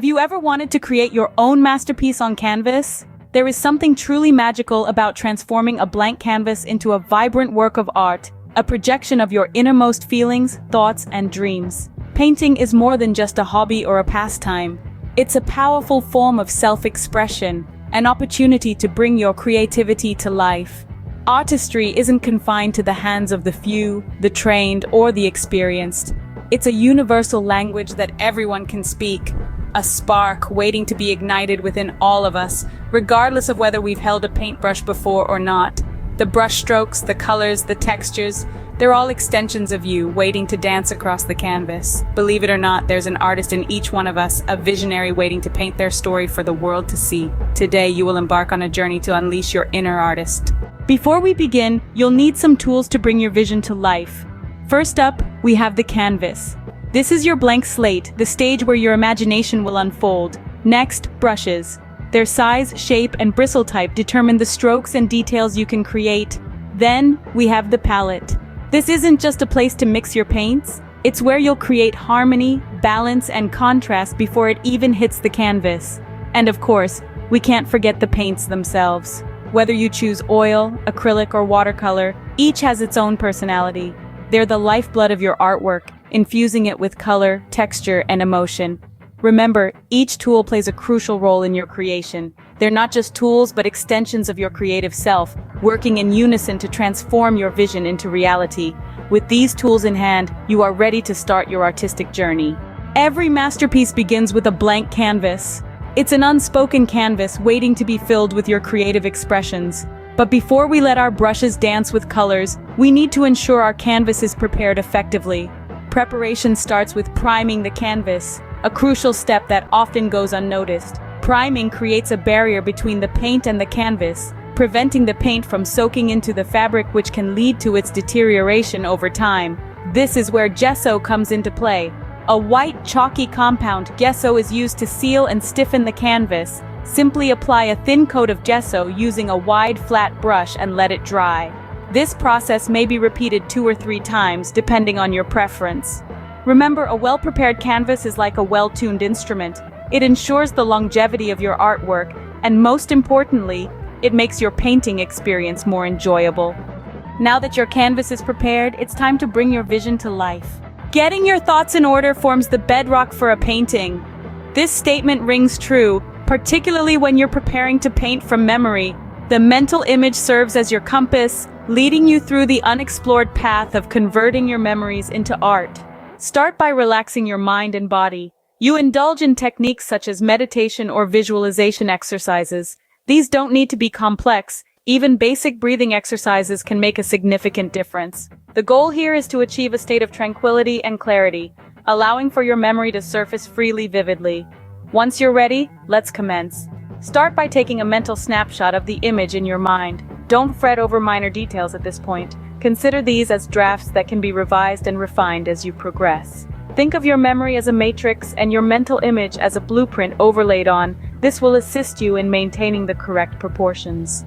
Have you ever wanted to create your own masterpiece on canvas? There is something truly magical about transforming a blank canvas into a vibrant work of art, a projection of your innermost feelings, thoughts, and dreams. Painting is more than just a hobby or a pastime. It's a powerful form of self-expression, an opportunity to bring your creativity to life. Artistry isn't confined to the hands of the few, the trained, or the experienced. It's a universal language that everyone can speak. A spark waiting to be ignited within all of us, regardless of whether we've held a paintbrush before or not. The brush strokes, the colors, the textures, they're all extensions of you waiting to dance across the canvas. Believe it or not, there's an artist in each one of us, a visionary waiting to paint their story for the world to see. Today, you will embark on a journey to unleash your inner artist. Before we begin, you'll need some tools to bring your vision to life. First up, we have the canvas. This is your blank slate, the stage where your imagination will unfold. Next, brushes. Their size, shape, and bristle type determine the strokes and details you can create. Then, we have the palette. This isn't just a place to mix your paints. It's where you'll create harmony, balance, and contrast before it even hits the canvas. And of course, we can't forget the paints themselves. Whether you choose oil, acrylic, or watercolor, each has its own personality. They're the lifeblood of your artwork, infusing it with color, texture, and emotion. Remember, each tool plays a crucial role in your creation. They're not just tools, but extensions of your creative self, working in unison to transform your vision into reality. With these tools in hand, you are ready to start your artistic journey. Every masterpiece begins with a blank canvas. It's an unspoken canvas waiting to be filled with your creative expressions. But before we let our brushes dance with colors, we need to ensure our canvas is prepared effectively. Preparation starts with priming the canvas, a crucial step that often goes unnoticed. Priming creates a barrier between the paint and the canvas, preventing the paint from soaking into the fabric, which can lead to its deterioration over time. This is where gesso comes into play. A white, chalky compound, gesso is used to seal and stiffen the canvas. Simply apply a thin coat of gesso using a wide, flat brush and let it dry. This process may be repeated 2 or 3 times, depending on your preference. Remember, a well-prepared canvas is like a well-tuned instrument. It ensures the longevity of your artwork, and most importantly, it makes your painting experience more enjoyable. Now that your canvas is prepared, it's time to bring your vision to life. Getting your thoughts in order forms the bedrock for a painting. This statement rings true, particularly when you're preparing to paint from memory. The mental image serves as your compass, leading you through the unexplored path of converting your memories into art. Start by relaxing your mind and body. You indulge in techniques such as meditation or visualization exercises. These don't need to be complex. Even basic breathing exercises can make a significant difference. The goal here is to achieve a state of tranquility and clarity, allowing for your memory to surface freely, vividly. Once you're ready, let's commence. Start by taking a mental snapshot of the image in your mind. Don't fret over minor details at this point. Consider these as drafts that can be revised and refined as you progress. Think of your memory as a matrix and your mental image as a blueprint overlaid on. This will assist you in maintaining the correct proportions.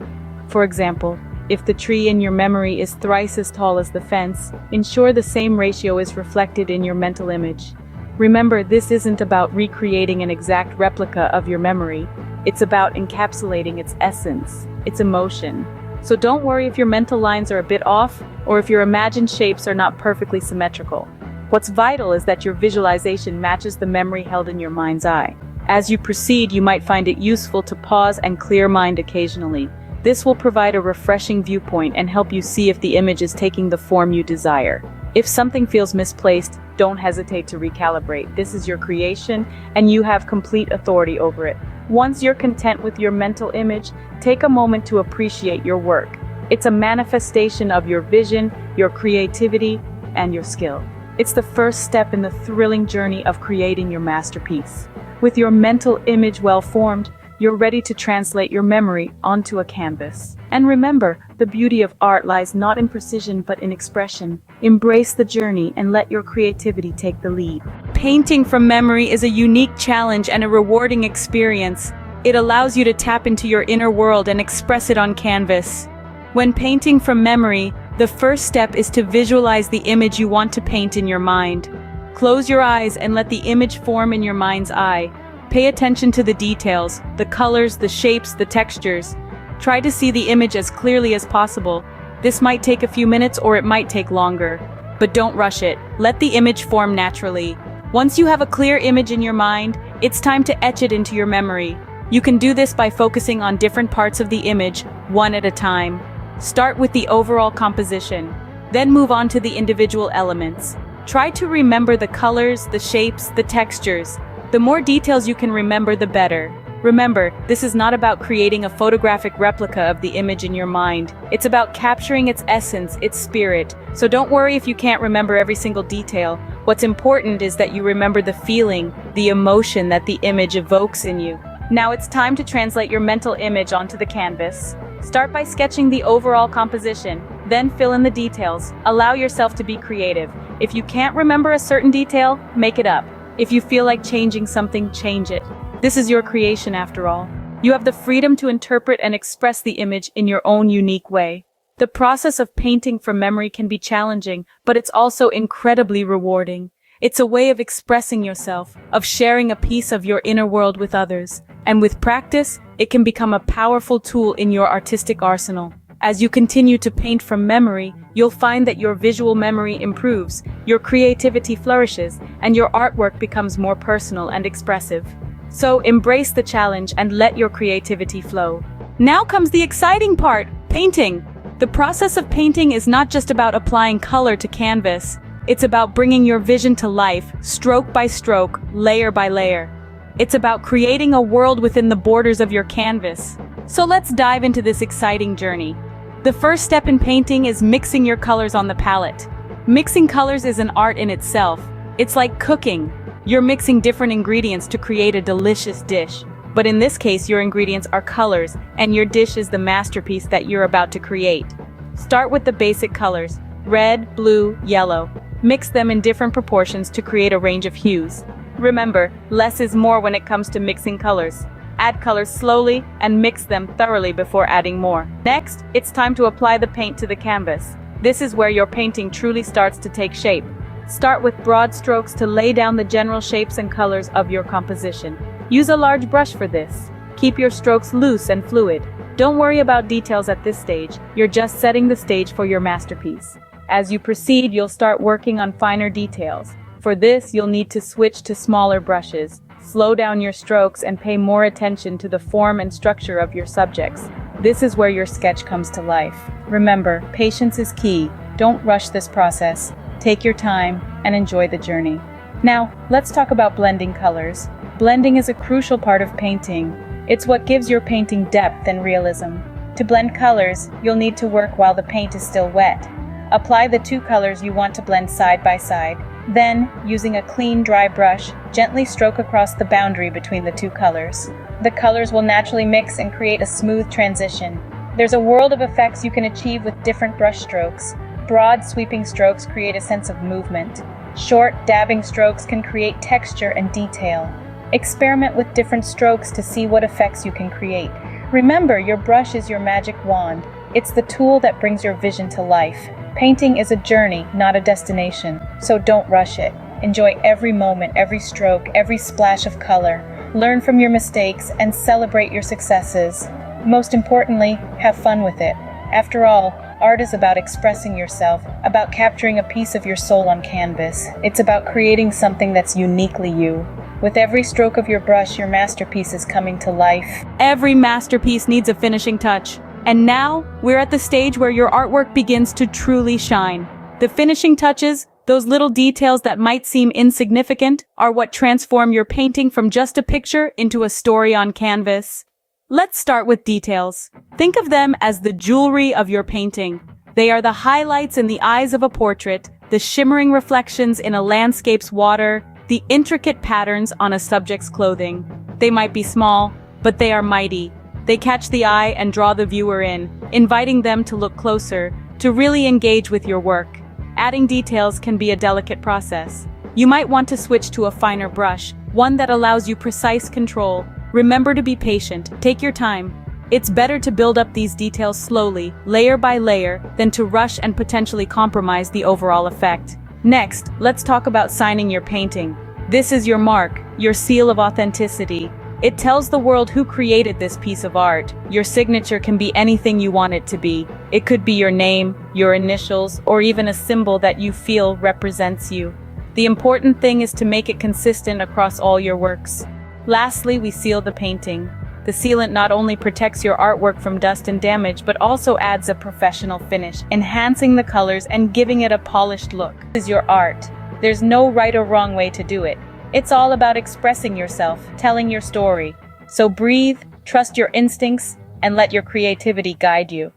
For example, if the tree in your memory is thrice as tall as the fence, ensure the same ratio is reflected in your mental image. Remember, this isn't about recreating an exact replica of your memory. It's about encapsulating its essence, its emotion. So don't worry if your mental lines are a bit off, or if your imagined shapes are not perfectly symmetrical. What's vital is that your visualization matches the memory held in your mind's eye. As you proceed, you might find it useful to pause and clear mind occasionally. This will provide a refreshing viewpoint and help you see if the image is taking the form you desire. If something feels misplaced, don't hesitate to recalibrate. This is your creation, and you have complete authority over it. Once you're content with your mental image, take a moment to appreciate your work. It's a manifestation of your vision, your creativity, and your skill. It's the first step in the thrilling journey of creating your masterpiece. With your mental image well formed, you're ready to translate your memory onto a canvas. And remember, the beauty of art lies not in precision but in expression. Embrace the journey and let your creativity take the lead. Painting from memory is a unique challenge and a rewarding experience. It allows you to tap into your inner world and express it on canvas. When painting from memory, the first step is to visualize the image you want to paint in your mind. Close your eyes and let the image form in your mind's eye. Pay attention to the details, the colors, the shapes, the textures. Try to see the image as clearly as possible. This might take a few minutes or it might take longer. But don't rush it. Let the image form naturally. Once you have a clear image in your mind, it's time to etch it into your memory. You can do this by focusing on different parts of the image, one at a time. Start with the overall composition, then move on to the individual elements. Try to remember the colors, the shapes, the textures. The more details you can remember, the better. Remember, this is not about creating a photographic replica of the image in your mind. It's about capturing its essence, its spirit. So don't worry if you can't remember every single detail. What's important is that you remember the feeling, the emotion that the image evokes in you. Now it's time to translate your mental image onto the canvas. Start by sketching the overall composition, then fill in the details. Allow yourself to be creative. If you can't remember a certain detail, make it up. If you feel like changing something, change it. This is your creation after all. You have the freedom to interpret and express the image in your own unique way. The process of painting from memory can be challenging, but it's also incredibly rewarding. It's a way of expressing yourself, of sharing a piece of your inner world with others. And with practice, it can become a powerful tool in your artistic arsenal. As you continue to paint from memory, you'll find that your visual memory improves, your creativity flourishes, and your artwork becomes more personal and expressive. So embrace the challenge and let your creativity flow. Now comes the exciting part, painting. The process of painting is not just about applying color to canvas. It's about bringing your vision to life, stroke by stroke, layer by layer. It's about creating a world within the borders of your canvas. So let's dive into this exciting journey. The first step in painting is mixing your colors on the palette. Mixing colors is an art in itself. It's like cooking. You're mixing different ingredients to create a delicious dish. But in this case, your ingredients are colors, and your dish is the masterpiece that you're about to create. Start with the basic colors, red, blue, yellow. Mix them in different proportions to create a range of hues. Remember, less is more when it comes to mixing colors. Add colors slowly and mix them thoroughly before adding more. Next, it's time to apply the paint to the canvas. This is where your painting truly starts to take shape. Start with broad strokes to lay down the general shapes and colors of your composition. Use a large brush for this. Keep your strokes loose and fluid. Don't worry about details at this stage. You're just setting the stage for your masterpiece. As you proceed, you'll start working on finer details. For this, you'll need to switch to smaller brushes. Slow down your strokes and pay more attention to the form and structure of your subjects. This is where your sketch comes to life. Remember, patience is key. Don't rush this process. Take your time and enjoy the journey. Now, let's talk about blending colors. Blending is a crucial part of painting. It's what gives your painting depth and realism. To blend colors, you'll need to work while the paint is still wet. Apply the two colors you want to blend side by side. Then, using a clean, dry brush, gently stroke across the boundary between the two colors. The colors will naturally mix and create a smooth transition. There's a world of effects you can achieve with different brush strokes. Broad, sweeping strokes create a sense of movement. Short, dabbing strokes can create texture and detail. Experiment with different strokes to see what effects you can create. Remember, your brush is your magic wand. It's the tool that brings your vision to life. Painting is a journey, not a destination, so don't rush it. Enjoy every moment, every stroke, every splash of color. Learn from your mistakes and celebrate your successes. Most importantly, have fun with it. After all, art is about expressing yourself, about capturing a piece of your soul on canvas. It's about creating something that's uniquely you. With every stroke of your brush, your masterpiece is coming to life. Every masterpiece needs a finishing touch. And now, we're at the stage where your artwork begins to truly shine. The finishing touches, those little details that might seem insignificant, are what transform your painting from just a picture into a story on canvas. Let's start with details. Think of them as the jewelry of your painting. They are the highlights in the eyes of a portrait, the shimmering reflections in a landscape's water, the intricate patterns on a subject's clothing. They might be small, but they are mighty. They catch the eye and draw the viewer in, inviting them to look closer, to really engage with your work. Adding details can be a delicate process. You might want to switch to a finer brush, one that allows you precise control. Remember to be patient, take your time. It's better to build up these details slowly, layer by layer, than to rush and potentially compromise the overall effect. Next, let's talk about signing your painting. This is your mark, your seal of authenticity. It tells the world who created this piece of art. Your signature can be anything you want it to be. It could be your name, your initials, or even a symbol that you feel represents you. The important thing is to make it consistent across all your works. Lastly, we seal the painting. The sealant not only protects your artwork from dust and damage, but also adds a professional finish, enhancing the colors and giving it a polished look. This is your art. There's no right or wrong way to do it. It's all about expressing yourself, telling your story. So breathe, trust your instincts, and let your creativity guide you.